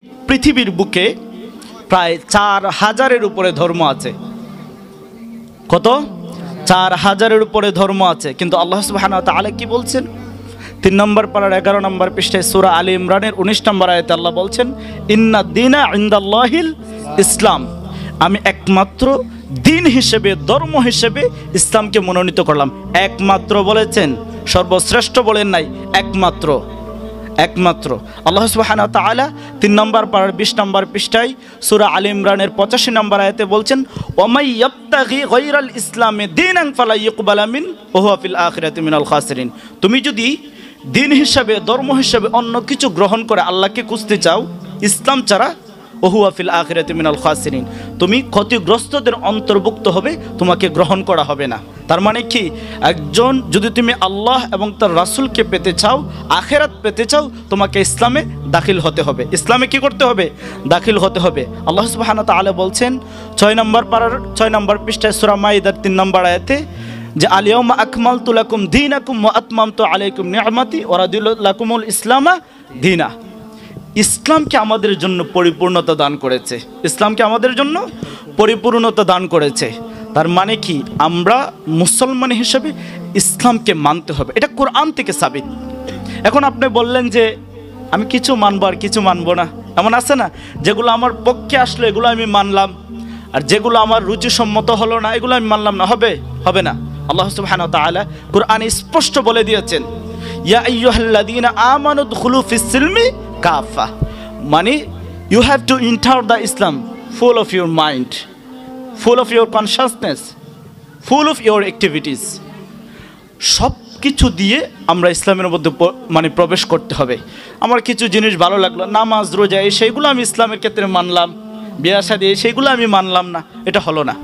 পৃথিবীর বুকে প্রায় 4000-এর উপরে ধর্ম আছে। কত? 4000-এর উপরে ধর্ম আছে। কিন্তু আল্লাহ সুবহানাহু ওয়া তাআলা কি বলছেন? 3 নম্বর পারার 11 নম্বর পৃষ্ঠায় সূরা আলী ইমরানের 19 নম্বর আয়াতে আল্লাহ বলছেন, ইন্না দীনা ইনদাল্লাহিল ইসলাম, আমি একমাত্র দিন হিসেবে, ধর্ম হিসেবে ইসলামকে মনোনীত করলাম। একমাত্র বলেছেন, সর্বশ্রেষ্ঠ বলেন নাই, একমাত্র। একমাত্র আল্লাহ সুবহানাহু ওয়া তাআলা 3 নম্বর পারার 20 নম্বর পৃষ্ঠায় সূরা আলী ইমরানের 85 নম্বর আয়াতে বলছেন, ওয়ামাই ইয়াবতাগি গায়রাল ইসলামি দীনান ফালা ইউকবালা মিন ওয়া হুয়া ফিল আখিরাতি মিনাল খাসিরিন। তুমি যদি দিন হিসাবে, ধর্ম হিসাবে অন্য কিছু গ্রহণ করে আল্লাহকে খুঁজতে চাও ইসলাম ছাড়া, ওহুয়া ফিল আখিরাতি মিনাল খাসিরিন, তুমি ক্ষতিগ্রস্তদের অন্তর্ভুক্ত হবে, তোমাকে গ্রহণ করা হবে না। তার মানে কি, একজন যদি তুমি আল্লাহ এবং তার রাসূলকে পেতে চাও, আখিরাত পেতে চাও, তোমাকে ইসলামে দাখিল হতে হবে। ইসলামে কি করতে হবে? দাখিল হতে হবে। আল্লাহ সুবহানাহু ওয়া তাআলা বলছেন 6 নম্বর পারার 6 নম্বর পৃষ্ঠায় সূরা মাইদার 3 নম্বর আয়াতে যে আল-ইয়াওমা আকমালতু লাকুম দীনাকুম ওয়া আতমামতু আলাইকুম নি'মাতি ওয়া রাদিতু লাকুমুল ইসলামা দীনা। ইসলামকে আমাদের জন্য পরিপূর্ণতা দান করেছে। ইসলামকে আমাদের জন্য পরিপূর্ণতা দান করেছে। তার মানে কি, আমরা মুসলমান হিসেবে ইসলামকে মানতে হবে। এটা কোরআন থেকে সাবিত। এখন আপনি বললেন যে আমি কিছু মানবো আর কিছু মানবো না, এমন আছে না? যেগুলো আমার পক্ষে আসলো এগুলো আমি মানলাম, আর যেগুলো আমার রুচিসম্মত হলো না এগুলো আমি মানলাম না। হবে? হবে না। আল্লাহ সুবহানাহু ওয়া তাআলা কোরআনে স্পষ্ট বলে দিয়েছেন, ইয়া আইয়ুহাল্লাযীনা আমানু দুখুলু ফিস-সিলমি কাফা, মানে you have to enter the Islam full of your mind, full of your consciousness, full of your activities. সব কিছু দিয়ে আমরা ইসলামের মধ্যে মানে প্রবেশ করতে হবে। আমার কিছু জিনিস ভালো লাগলো, নামাজ রোজা সেইগুলো আমি ইসলামের ক্ষেত্রে মানলাম, বিয়ে শাদী সেইগুলো আমি মানলাম না, এটা হলো না।